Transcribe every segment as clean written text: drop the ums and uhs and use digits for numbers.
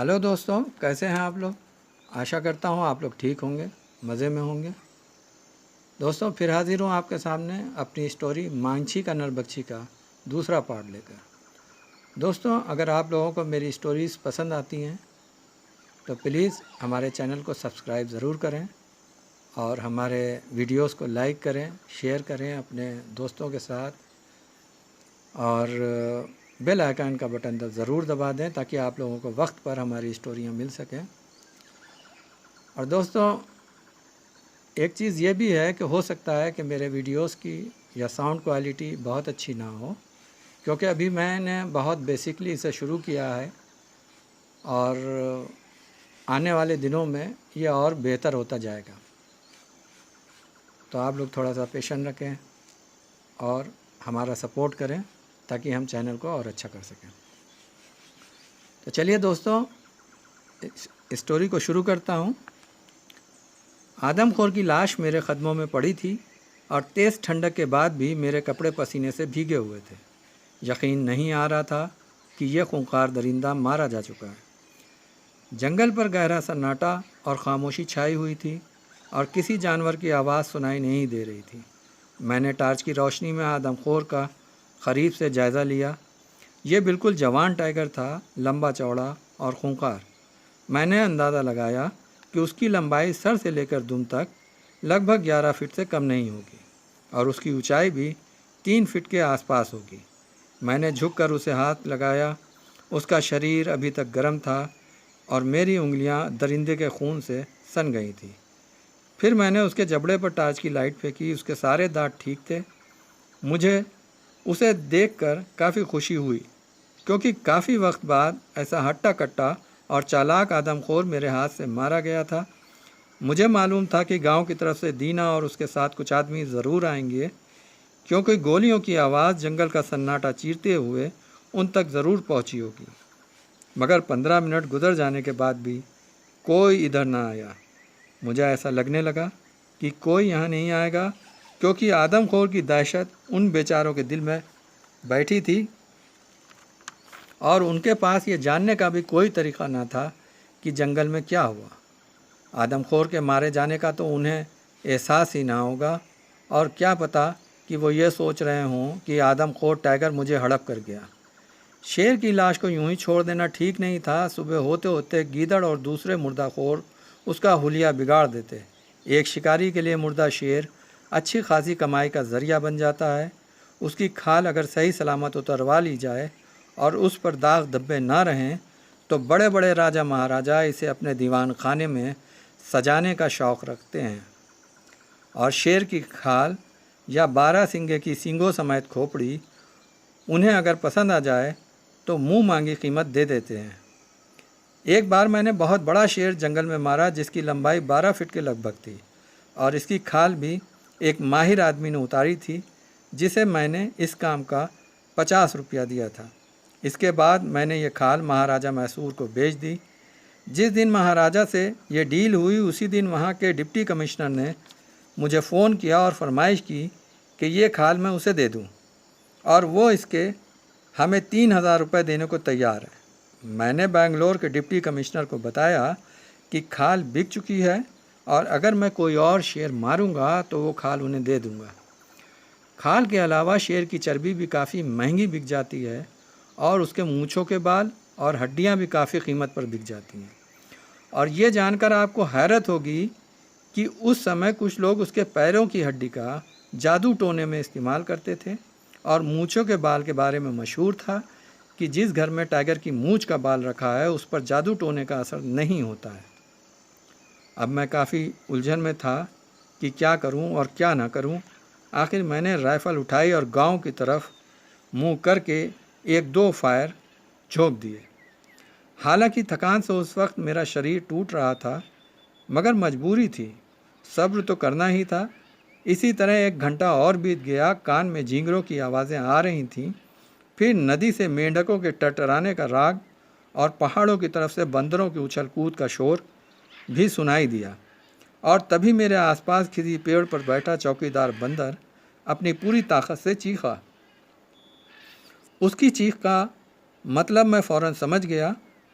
Hello दोस्तों, कैसे हैं आप लोग। आशा करता हूं आप लोग ठीक होंगे, मज़े में होंगे। दोस्तों फिर हाजिर हूं आपके सामने अपनी स्टोरी मांझी का नरबक्षी का दूसरा पार्ट लेकर। दोस्तों अगर आप लोगों को मेरी स्टोरीज़ पसंद आती हैं तो प्लीज़ हमारे चैनल को सब्सक्राइब ज़रूर करें और हमारे वीडियोस को लाइक करें, शेयर करें अपने दोस्तों के साथ, और बेल आइकन का बटन ज़रूर दबा दें ताकि आप लोगों को वक्त पर हमारी स्टोरियाँ मिल सकें। और दोस्तों एक चीज़ ये भी है कि हो सकता है कि मेरे वीडियोस की या साउंड क्वालिटी बहुत अच्छी ना हो, क्योंकि अभी मैंने बहुत बेसिकली इसे शुरू किया है और आने वाले दिनों में ये और बेहतर होता जाएगा। तो आप लोग थोड़ा सा पेशेंस रखें और हमारा सपोर्ट करें ताकि हम चैनल को और अच्छा कर सकें। तो चलिए दोस्तों स्टोरी को शुरू करता हूँ। आदमखोर की लाश मेरे कदमों में पड़ी थी और तेज़ ठंडक के बाद भी मेरे कपड़े पसीने से भीगे हुए थे। यकीन नहीं आ रहा था कि यह खूंखार दरिंदा मारा जा चुका है। जंगल पर गहरा सन्नाटा और खामोशी छाई हुई थी और किसी जानवर की आवाज़ सुनाई नहीं दे रही थी। मैंने टार्च की रोशनी में आदमखोर का करीब से जायज़ा लिया। यह बिल्कुल जवान टाइगर था, लंबा चौड़ा और खूंखार। मैंने अंदाज़ा लगाया कि उसकी लंबाई सर से लेकर दुम तक लगभग 11 फीट से कम नहीं होगी और उसकी ऊंचाई भी 3 फीट के आसपास होगी। मैंने झुककर उसे हाथ लगाया। उसका शरीर अभी तक गर्म था और मेरी उंगलियां दरिंदे के खून से सन गई थी। फिर मैंने उसके जबड़े पर टार्च की लाइट फेंकी। उसके सारे दांत ठीक थे। मुझे उसे देखकर काफ़ी खुशी हुई, क्योंकि काफ़ी वक्त बाद ऐसा हट्टा कट्टा और चालाक आदमखोर मेरे हाथ से मारा गया था। मुझे मालूम था कि गांव की तरफ से दीना और उसके साथ कुछ आदमी ज़रूर आएंगे, क्योंकि गोलियों की आवाज़ जंगल का सन्नाटा चीरते हुए उन तक ज़रूर पहुंची होगी। मगर 15 मिनट गुजर जाने के बाद भी कोई इधर ना आया। मुझे ऐसा लगने लगा कि कोई यहाँ नहीं आएगा, क्योंकि आदमखोर की दहशत उन बेचारों के दिल में बैठी थी और उनके पास ये जानने का भी कोई तरीक़ा ना था कि जंगल में क्या हुआ। आदमखोर के मारे जाने का तो उन्हें एहसास ही ना होगा, और क्या पता कि वो ये सोच रहे हों कि आदमखोर टाइगर मुझे हड़प कर गया। शेर की लाश को यूं ही छोड़ देना ठीक नहीं था। सुबह होते होते गीदड़ और दूसरे मुर्दाखोर उसका हुलिया बिगाड़ देते। एक शिकारी के लिए मुर्दा शेर अच्छी खासी कमाई का ज़रिया बन जाता है। उसकी खाल अगर सही सलामत उतरवा ली जाए और उस पर दाग धब्बे ना रहें तो बड़े बड़े राजा महाराजा इसे अपने दीवान खाने में सजाने का शौक़ रखते हैं। और शेर की खाल या 12 सिंगे की सींगों समेत खोपड़ी उन्हें अगर पसंद आ जाए तो मुंह मांगी कीमत दे देते हैं। एक बार मैंने बहुत बड़ा शेर जंगल में मारा, जिसकी लंबाई 12 फीट के लगभग थी, और इसकी खाल भी एक माहिर आदमी ने उतारी थी, जिसे मैंने इस काम का 50 रुपया दिया था। इसके बाद मैंने ये खाल महाराजा मैसूर को बेच दी। जिस दिन महाराजा से ये डील हुई उसी दिन वहाँ के डिप्टी कमिश्नर ने मुझे फ़ोन किया और फरमाइश की कि ये खाल मैं उसे दे दूँ, और वो इसके हमें 3000 रुपये देने को तैयार है। मैंने बेंगलोर के डिप्टी कमिश्नर को बताया कि खाल बिक चुकी है और अगर मैं कोई और शेर मारूंगा तो वो खाल उन्हें दे दूंगा। खाल के अलावा शेर की चर्बी भी काफ़ी महंगी बिक जाती है और उसके मूँछों के बाल और हड्डियां भी काफ़ी कीमत पर बिक जाती हैं। और ये जानकर आपको हैरत होगी कि उस समय कुछ लोग उसके पैरों की हड्डी का जादू टोने में इस्तेमाल करते थे, और मूँछों के बाल के बारे में मशहूर था कि जिस घर में टाइगर की मूँछ का बाल रखा है उस पर जादू टोने का असर नहीं होता है। अब मैं काफ़ी उलझन में था कि क्या करूं और क्या ना करूं। आखिर मैंने राइफ़ल उठाई और गांव की तरफ मुंह करके 1-2 फायर झोंक दिए। हालांकि थकान से उस वक्त मेरा शरीर टूट रहा था, मगर मजबूरी थी, सब्र तो करना ही था। इसी तरह 1 घंटा और बीत गया। कान में झींगरों की आवाज़ें आ रही थीं, फिर नदी से मेंढकों के टटराने का राग और पहाड़ों की तरफ से बंदरों की उछल कूद का शोर भी सुनाई दिया। और तभी मेरे आसपास किसी पेड़ पर बैठा चौकीदार बंदर अपनी पूरी ताकत से चीखा। उसकी चीख का मतलब मैं फ़ौरन समझ गया।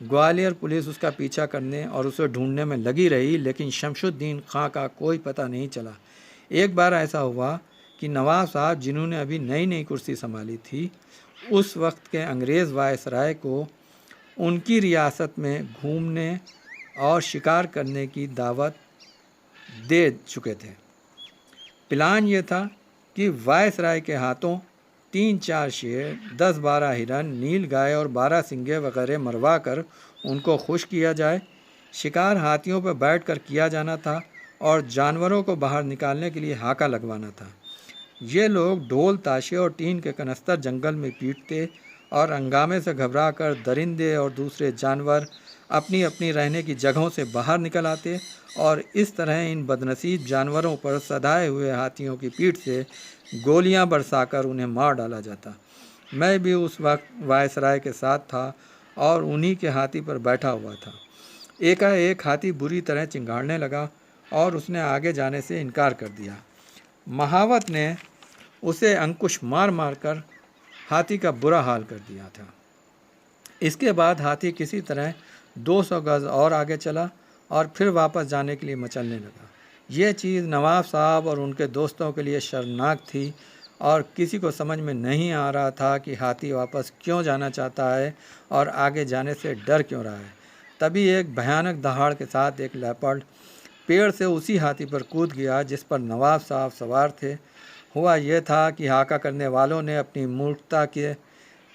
ग्वालियर पुलिस उसका पीछा करने और उसे ढूंढने में लगी रही, लेकिन शमशुद्दीन खां का कोई पता नहीं चला। एक बार ऐसा हुआ कि नवाब साहब, जिन्होंने अभी नई नई कुर्सी संभाली थी, उस वक्त के अंग्रेज़ वायसराय को उनकी रियासत में घूमने और शिकार करने की दावत दे चुके थे। प्लान ये था कि वायसराय के हाथों 3-4 शेर, 10-12 हिरन, नील गाय और 12 सिंगे वगैरह मरवा कर उनको खुश किया जाए। शिकार हाथियों पर बैठकर किया जाना था और जानवरों को बाहर निकालने के लिए हाका लगवाना था। ये लोग ढोल, ताशे और टीन के कनस्तर जंगल में पीटते और हंगामे से घबरा कर दरिंदे और दूसरे जानवर अपनी अपनी रहने की जगहों से बाहर निकल आते और इस तरह इन बदनसीब जानवरों पर सधाए हुए हाथियों की पीठ से गोलियां बरसाकर उन्हें मार डाला जाता। मैं भी उस वक्त वायसराय के साथ था और उन्हीं के हाथी पर बैठा हुआ था। एकाएक हाथी बुरी तरह चिंगाड़ने लगा और उसने आगे जाने से इनकार कर दिया। महावत ने उसे अंकुश मार मार कर हाथी का बुरा हाल कर दिया था। इसके बाद हाथी किसी तरह 200 गज और आगे चला और फिर वापस जाने के लिए मचलने लगा। ये चीज़ नवाब साहब और उनके दोस्तों के लिए शर्मनाक थी और किसी को समझ में नहीं आ रहा था कि हाथी वापस क्यों जाना चाहता है और आगे जाने से डर क्यों रहा है। तभी एक भयानक दहाड़ के साथ एक लेपर्ड पेड़ से उसी हाथी पर कूद गया जिस पर नवाब साहब सवार थे। हुआ यह था कि हाका करने वालों ने अपनी मूर्खता के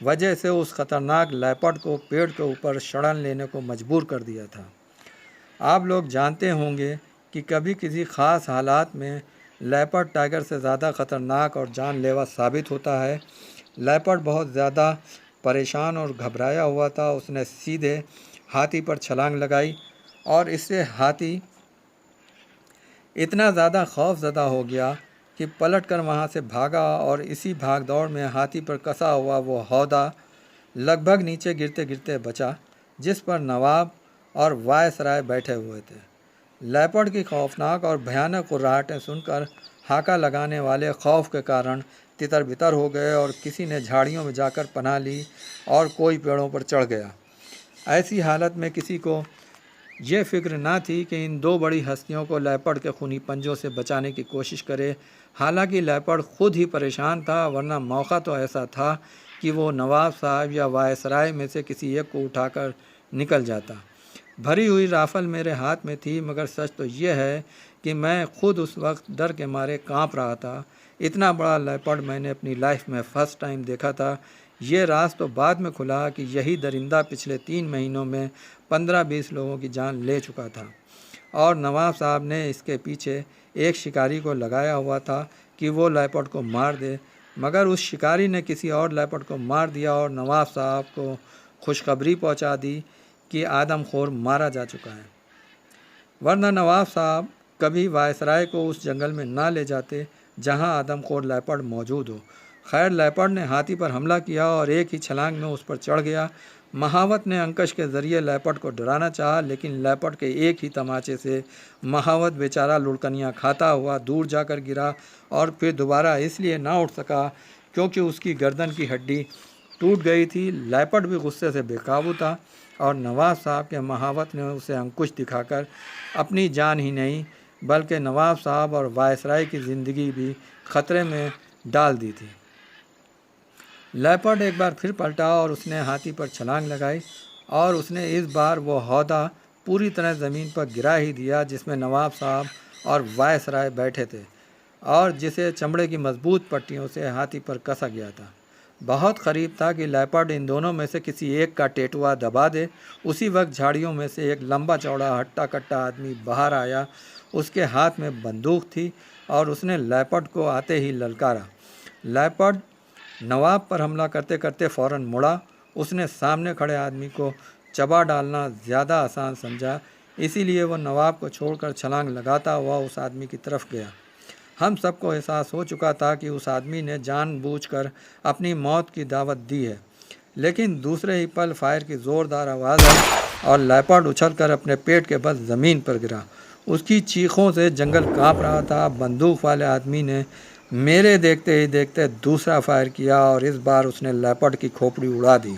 वजह से उस खतरनाक लेपर्ड को पेड़ के ऊपर शरण लेने को मजबूर कर दिया था। आप लोग जानते होंगे कि कभी किसी ख़ास हालात में लेपर्ड टाइगर से ज़्यादा ख़तरनाक और जानलेवा साबित होता है। लेपर्ड बहुत ज़्यादा परेशान और घबराया हुआ था। उसने सीधे हाथी पर छलांग लगाई और इससे हाथी इतना ज़्यादा खौफज़दा हो गया कि पलट कर वहाँ से भागा और इसी भाग दौड़ में हाथी पर कसा हुआ वो हौदा लगभग नीचे गिरते गिरते बचा जिस पर नवाब और वायसराय बैठे हुए थे। लेपर्ड की खौफनाक और भयानक कुर्राहटें सुनकर हाका लगाने वाले खौफ के कारण तितर बितर हो गए और किसी ने झाड़ियों में जाकर पनाह ली और कोई पेड़ों पर चढ़ गया। ऐसी हालत में किसी को ये फिक्र ना थी कि इन दो बड़ी हस्तियों को लेपर्ड के खूनी पंजों से बचाने की कोशिश करे। हालांकि लेपर्ड खुद ही परेशान था, वरना मौका तो ऐसा था कि वो नवाब साहब या वायसराय में से किसी एक को उठाकर निकल जाता। भरी हुई राइफल मेरे हाथ में थी, मगर सच तो ये है कि मैं खुद उस वक्त डर के मारे कांप रहा था। इतना बड़ा लेपर्ड मैंने अपनी लाइफ में फ़र्स्ट टाइम देखा था। ये राज तो बाद में खुला कि यही दरिंदा पिछले 3 महीनों में 15-20 लोगों की जान ले चुका था और नवाब साहब ने इसके पीछे एक शिकारी को लगाया हुआ था कि वो लेपर्ड को मार दे, मगर उस शिकारी ने किसी और लेपर्ड को मार दिया और नवाब साहब को खुशखबरी पहुंचा दी कि आदमखोर मारा जा चुका है। वरना नवाब साहब कभी वायसराय को उस जंगल में ना ले जाते जहां आदमखोर लेपर्ड मौजूद हो। खैर, लेपर्ड ने हाथी पर हमला किया और एक ही छलांग में उस पर चढ़ गया। महावत ने अंकश के ज़रिए लेपर्ड को डराना चाहा, लेकिन लेपर्ड के एक ही तमाचे से महावत बेचारा लुढ़कनियाँ खाता हुआ दूर जाकर गिरा और फिर दोबारा इसलिए ना उठ सका क्योंकि उसकी गर्दन की हड्डी टूट गई थी। लेपर्ड भी गुस्से से बेकाबू था और नवाब साहब के महावत ने उसे अंकुश दिखाकर अपनी जान ही नहीं बल्कि नवाब साहब और वायसराय की ज़िंदगी भी खतरे में डाल दी थी। लेपर्ड एक बार फिर पलटा और उसने हाथी पर छलांग लगाई और उसने इस बार वो हौदा पूरी तरह ज़मीन पर गिरा ही दिया जिसमें नवाब साहब और वायसराय बैठे थे और जिसे चमड़े की मजबूत पट्टियों से हाथी पर कसा गया था। बहुत करीब था कि लेपर्ड इन दोनों में से किसी एक का टेटुआ दबा दे। उसी वक्त झाड़ियों में से एक लंबा चौड़ा हट्टा कट्टा आदमी बाहर आया। उसके हाथ में बंदूक थी और उसने लेपर्ड को आते ही ललकारा। लेपर्ड नवाब पर हमला करते करते फ़ौरन मुड़ा। उसने सामने खड़े आदमी को चबा डालना ज़्यादा आसान समझा, इसीलिए वो नवाब को छोड़कर छलांग लगाता हुआ उस आदमी की तरफ गया। हम सबको एहसास हो चुका था कि उस आदमी ने जानबूझकर अपनी मौत की दावत दी है, लेकिन दूसरे ही पल फायर की ज़ोरदार आवाज़ आई और लेपर्ड उछलकर अपने पेट के बल ज़मीन पर गिरा। उसकी चीखों से जंगल काँप रहा था। बंदूक वाले आदमी ने मेरे देखते ही देखते दूसरा फायर किया और इस बार उसने लेपर्ड की खोपड़ी उड़ा दी।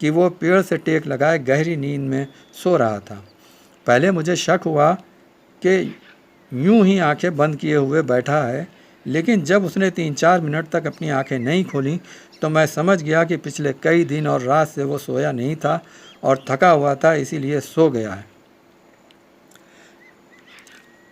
कि वो पेड़ से टेक लगाए गहरी नींद में सो रहा था। पहले मुझे शक हुआ कि यूं ही आंखें बंद किए हुए बैठा है, लेकिन जब उसने 3-4 मिनट तक अपनी आंखें नहीं खोलीं तो मैं समझ गया कि पिछले कई दिन और रात से वो सोया नहीं था और थका हुआ था, इसीलिए सो गया है।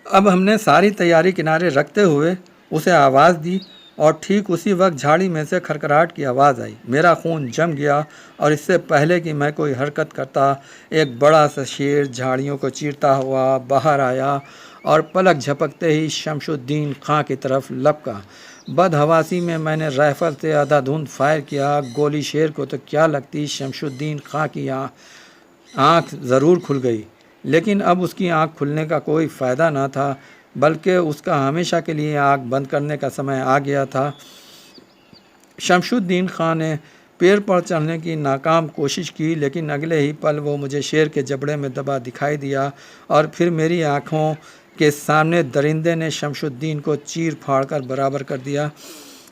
अब हमने सारी तैयारी किनारे रखते हुए उसे आवाज़ दी और ठीक उसी वक्त झाड़ी में से खरखराहट की आवाज़ आई। मेरा खून जम गया और इससे पहले कि मैं कोई हरकत करता, एक बड़ा सा शेर झाड़ियों को चीरता हुआ बाहर आया और पलक झपकते ही शमशुद्दीन खां की तरफ लपका। बदहवासी में मैंने राइफल से आधाधुंध फायर किया। गोली शेर को तो क्या लगती, शमशुद्दीन खां की आँख ज़रूर खुल गई, लेकिन अब उसकी आँख खुलने का कोई फ़ायदा ना था, बल्कि उसका हमेशा के लिए आँख बंद करने का समय आ गया था। शमशुद्दीन खां ने पेड़ पर चढ़ने की नाकाम कोशिश की, लेकिन अगले ही पल वो मुझे शेर के जबड़े में दबा दिखाई दिया और फिर मेरी आँखों के सामने दरिंदे ने शमशुद्दीन को चीर फाड़ कर बराबर कर दिया।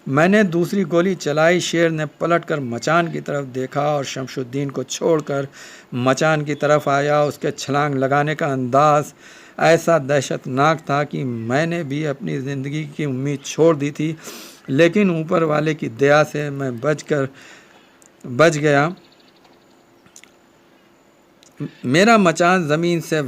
मैंने दूसरी गोली चलाई। शेर ने पलटकर मचान की तरफ देखा और शमशुद्दीन को छोड़कर मचान की तरफ आया। उसके छलांग लगाने का अंदाज ऐसा दहशतनाक था कि मैंने भी अपनी ज़िंदगी की उम्मीद छोड़ दी थी, लेकिन ऊपर वाले की दया से मैं बच गया। मेरा मचान ज़मीन से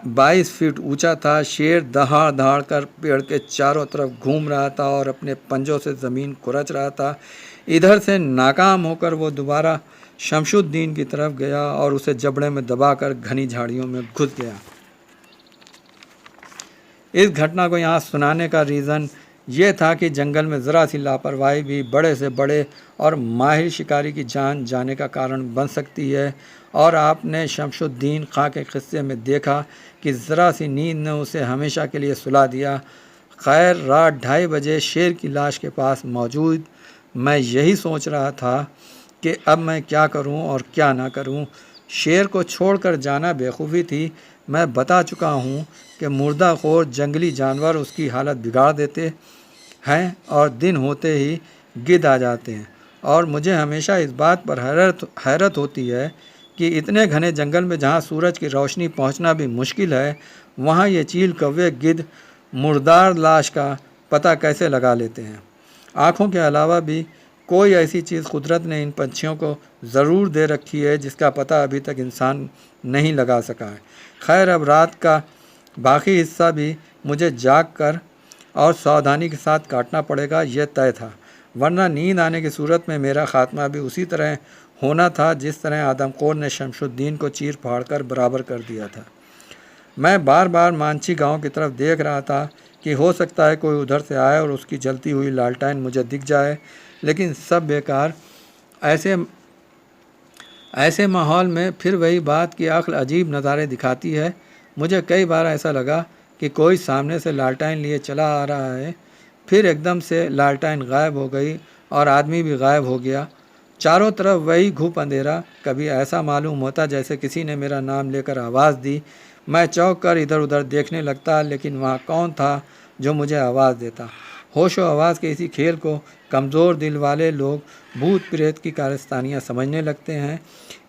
22 फीट ऊंचा था। शेर दहाड़ दहाड़ कर पेड़ के चारों तरफ घूम रहा था और अपने पंजों से ज़मीन कुरच रहा था। इधर से नाकाम होकर वो दोबारा शमशुद्दीन की तरफ गया और उसे जबड़े में दबाकर घनी झाड़ियों में घुस गया। इस घटना को यहाँ सुनाने का रीज़न ये था कि जंगल में ज़रा सी लापरवाही भी बड़े से बड़े और माहिर शिकारी की जान जाने का कारण बन सकती है। और आपने शमशुद्दीन खां के क़िस्से में देखा कि ज़रा सी नींद ने उसे हमेशा के लिए सुला दिया। खैर, रात 2:30 बजे शेर की लाश के पास मौजूद मैं यही सोच रहा था कि अब मैं क्या करूं और क्या ना करूं। शेर को छोड़कर जाना बेवकूफ़ी थी। मैं बता चुका हूं कि मुर्दाखोर जंगली जानवर उसकी हालत बिगाड़ देते हैं और दिन होते ही गिद्ध आ जाते हैं। और मुझे हमेशा इस बात पर हैरत होती है कि इतने घने जंगल में जहाँ सूरज की रोशनी पहुँचना भी मुश्किल है, वहाँ ये चील कौवे गिद्ध मुर्दार लाश का पता कैसे लगा लेते हैं। आँखों के अलावा भी कोई ऐसी चीज़ कुदरत ने इन पंछियों को ज़रूर दे रखी है जिसका पता अभी तक इंसान नहीं लगा सका है। खैर, अब रात का बाकी हिस्सा भी मुझे जाग कर और सावधानी के साथ काटना पड़ेगा, यह तय था, वरना नींद आने की सूरत में मेरा ख़ात्मा भी उसी तरह होना था जिस तरह आदमखोर ने शमशुद्दीन को चीर फाड़ कर बराबर कर दिया था। मैं बार बार मांझी गांव की तरफ देख रहा था कि हो सकता है कोई उधर से आए और उसकी जलती हुई लालटेन मुझे दिख जाए, लेकिन सब बेकार। ऐसे माहौल में फिर वही बात कि अक्ल अजीब नज़ारे दिखाती है। मुझे कई बार ऐसा लगा कि कोई सामने से लालटेन लिए चला आ रहा है, फिर एकदम से लालटेन गायब हो गई और आदमी भी गायब हो गया। चारों तरफ वही घुप अंधेरा। कभी ऐसा मालूम होता जैसे किसी ने मेरा नाम लेकर आवाज़ दी। मैं चौंक कर इधर उधर देखने लगता, लेकिन वहाँ कौन था जो मुझे आवाज़ देता। होशो आवाज़ के इसी खेल को कमज़ोर दिल वाले लोग भूत प्रेत की कारस्तानियाँ समझने लगते हैं।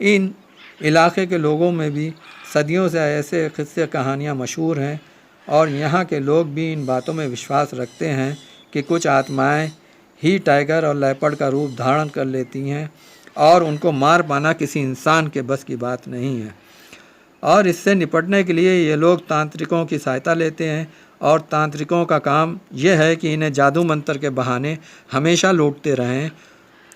इन इलाके के लोगों में भी सदियों से ऐसे किस्से कहानियाँ मशहूर हैं और यहाँ के लोग भी इन बातों में विश्वास रखते हैं कि कुछ आत्माएं ही टाइगर और लेपर्ड का रूप धारण कर लेती हैं और उनको मार पाना किसी इंसान के बस की बात नहीं है। और इससे निपटने के लिए ये लोग तांत्रिकों की सहायता लेते हैं और तांत्रिकों का काम यह है कि इन्हें जादू मंत्र के बहाने हमेशा लूटते रहें।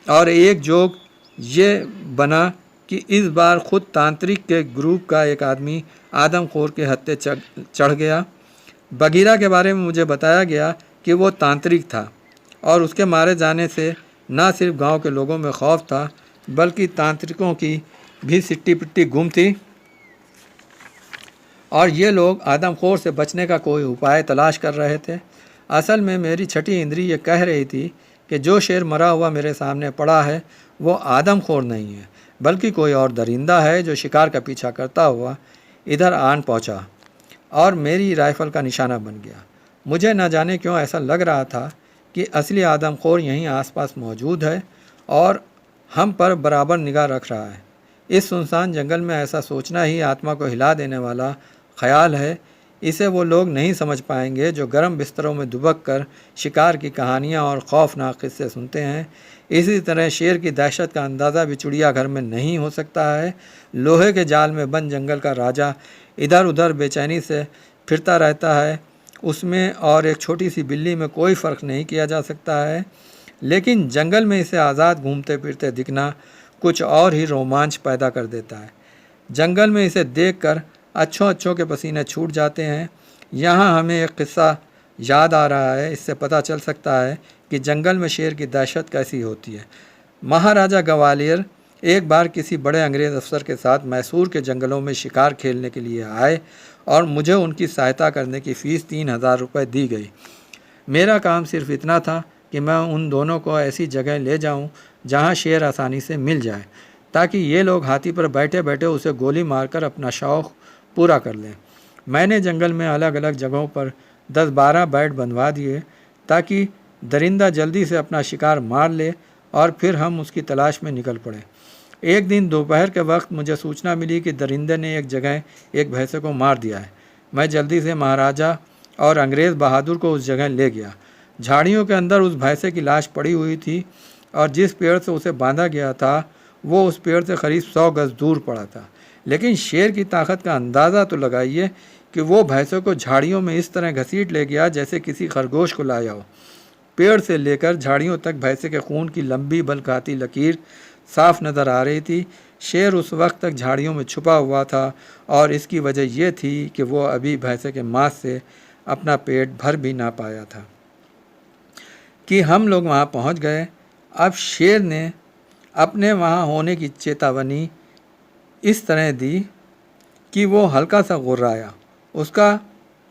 और एक जोक ये बना कि इस बार खुद तांत्रिक के ग्रुप का एक आदमी आदमखोर के हत्थे चढ़ गया। बगीरा के बारे में मुझे बताया गया कि वो तांत्रिक था और उसके मारे जाने से न सिर्फ गांव के लोगों में खौफ था, बल्कि तांत्रिकों की भी सिट्टी पिट्टी गुम थी और ये लोग आदमखोर से बचने का कोई उपाय तलाश कर रहे थे। असल में मेरी छठी इंद्री ये कह रही थी कि जो शेर मरा हुआ मेरे सामने पड़ा है वो आदमखोर नहीं है, बल्कि कोई और दरिंदा है जो शिकार का पीछा करता हुआ इधर आन पहुंचा और मेरी राइफ़ल का निशाना बन गया। मुझे न जाने क्यों ऐसा लग रहा था कि असली आदमखोर यहीं आसपास मौजूद है और हम पर बराबर निगाह रख रहा है। इस सुनसान जंगल में ऐसा सोचना ही आत्मा को हिला देने वाला ख्याल है। इसे वो लोग नहीं समझ पाएंगे जो गर्म बिस्तरों में दुबक कर शिकार की कहानियाँ और खौफनाक किस्से सुनते हैं। इसी तरह शेर की दहशत का अंदाज़ा भी चिड़िया घर में नहीं हो सकता है। लोहे के जाल में बंद जंगल का राजा इधर उधर बेचैनी से फिरता रहता है। उसमें और एक छोटी सी बिल्ली में कोई फ़र्क नहीं किया जा सकता है, लेकिन जंगल में इसे आज़ाद घूमते फिरते दिखना कुछ और ही रोमांच पैदा कर देता है। जंगल में इसे देखकर अच्छों के पसीने छूट जाते हैं। यहाँ हमें एक किस्सा याद आ रहा है, इससे पता चल सकता है कि जंगल में शेर की दहशत कैसी होती है। महाराजा ग्वालियर एक बार किसी बड़े अंग्रेज़ अफसर के साथ मैसूर के जंगलों में शिकार खेलने के लिए आए और मुझे उनकी सहायता करने की फ़ीस 3000 रुपये दी गई। मेरा काम सिर्फ इतना था कि मैं उन दोनों को ऐसी जगह ले जाऊं जहां शेर आसानी से मिल जाए, ताकि ये लोग हाथी पर बैठे बैठे उसे गोली मारकर अपना शौक़ पूरा कर लें। मैंने जंगल में अलग अलग जगहों पर 10-12 बेड बनवा दिए ताकि दरिंदा जल्दी से अपना शिकार मार ले और फिर हम उसकी तलाश में निकल पड़े। एक दिन दोपहर के वक्त मुझे सूचना मिली कि दरिंदे ने एक जगह एक भैंसे को मार दिया है। मैं जल्दी से महाराजा और अंग्रेज़ बहादुर को उस जगह ले गया। झाड़ियों के अंदर उस भैंसे की लाश पड़ी हुई थी और जिस पेड़ से उसे बांधा गया था वो उस पेड़ से करीब 100 गज दूर पड़ा था। लेकिन शेर की ताकत का अंदाज़ा तो लगाइए कि वो भैंसे को झाड़ियों में इस तरह घसीट ले गया जैसे किसी खरगोश को लाया हो। पेड़ से लेकर झाड़ियों तक भैंसे के खून की लंबी बल खाती लकीर साफ नज़र आ रही थी। शेर उस वक्त तक झाड़ियों में छुपा हुआ था और इसकी वजह यह थी कि वो अभी भैंसे के मांस से अपना पेट भर भी ना पाया था कि हम लोग वहाँ पहुँच गए। अब शेर ने अपने वहाँ होने की चेतावनी इस तरह दी कि वो हल्का सा गुर्राया। उसका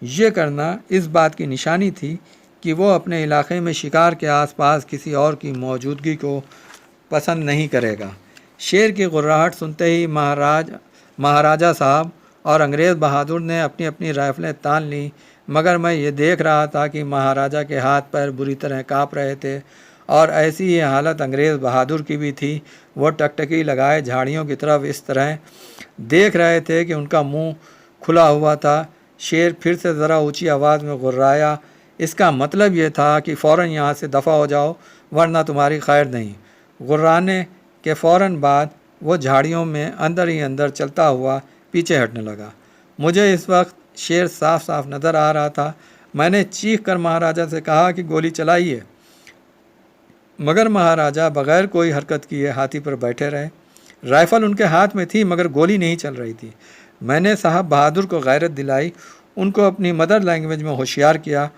ये करना इस बात की निशानी थी कि वो अपने इलाके में शिकार के आसपास किसी और की मौजूदगी को पसंद नहीं करेगा। शेर की गुर्राहट सुनते ही महाराजा साहब और अंग्रेज़ बहादुर ने अपनी अपनी राइफलें तान लीं, मगर मैं ये देख रहा था कि महाराजा के हाथ पैर बुरी तरह काँप रहे थे और ऐसी ही हालत अंग्रेज़ बहादुर की भी थी। वो टकटकी लगाए झाड़ियों की तरफ इस तरह देख रहे थे कि उनका मुंह खुला हुआ था। शेर फिर से ज़रा ऊंची आवाज़ में गुर्राया। इसका मतलब ये था कि फ़ौरन यहाँ से दफ़ा हो जाओ वरना तुम्हारी खैर नहीं। गुर्राने के फ़ौरन बाद वो झाड़ियों में अंदर ही अंदर चलता हुआ पीछे हटने लगा। मुझे इस वक्त शेर साफ साफ नज़र आ रहा था। मैंने चीख कर महाराजा से कहा कि गोली चलाइए, मगर महाराजा बग़ैर कोई हरकत किए हाथी पर बैठे रहे। राइफ़ल उनके हाथ में थी मगर गोली नहीं चल रही थी। मैंने साहब बहादुर को गैरत दिलाई, उनको अपनी मदर लैंग्वेज में होशियार किया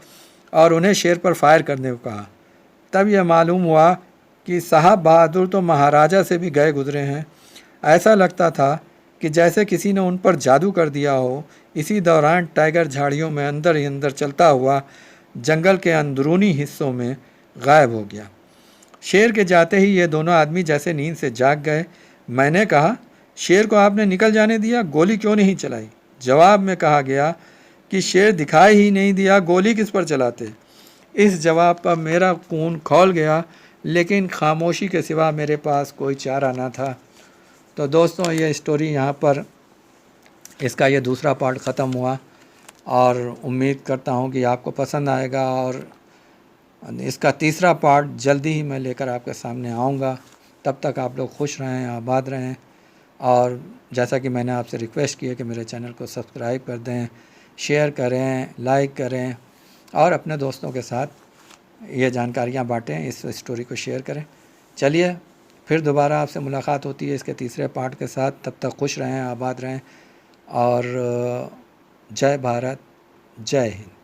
और उन्हें शेर पर फायर करने को कहा। तब यह मालूम हुआ कि साहब बहादुर तो महाराजा से भी गए गुजरे हैं। ऐसा लगता था कि जैसे किसी ने उन पर जादू कर दिया हो। इसी दौरान टाइगर झाड़ियों में अंदर ही अंदर चलता हुआ जंगल के अंदरूनी हिस्सों में गायब हो गया। शेर के जाते ही ये दोनों आदमी जैसे नींद से जाग गए। मैंने कहा, शेर को आपने निकल जाने दिया, गोली क्यों नहीं चलाई? जवाब में कहा गया कि शेर दिखाई ही नहीं दिया, गोली किस पर चलाते? इस जवाब पर मेरा खून खौल गया, लेकिन खामोशी के सिवा मेरे पास कोई चारा ना था। तो दोस्तों, ये स्टोरी यहाँ पर इसका ये दूसरा पार्ट ख़त्म हुआ और उम्मीद करता हूँ कि आपको पसंद आएगा और इसका तीसरा पार्ट जल्दी ही मैं लेकर आपके सामने आऊँगा। तब तक आप लोग खुश रहें, आबाद रहें और जैसा कि मैंने आपसे रिक्वेस्ट की है कि मेरे चैनल को सब्सक्राइब कर दें, शेयर करें, लाइक करें और अपने दोस्तों के साथ ये जानकारियाँ बाँटें, इस स्टोरी को शेयर करें। चलिए फिर दोबारा आपसे मुलाकात होती है इसके तीसरे पार्ट के साथ। तब तक खुश रहें, आबाद रहें और जय भारत, जय हिंद।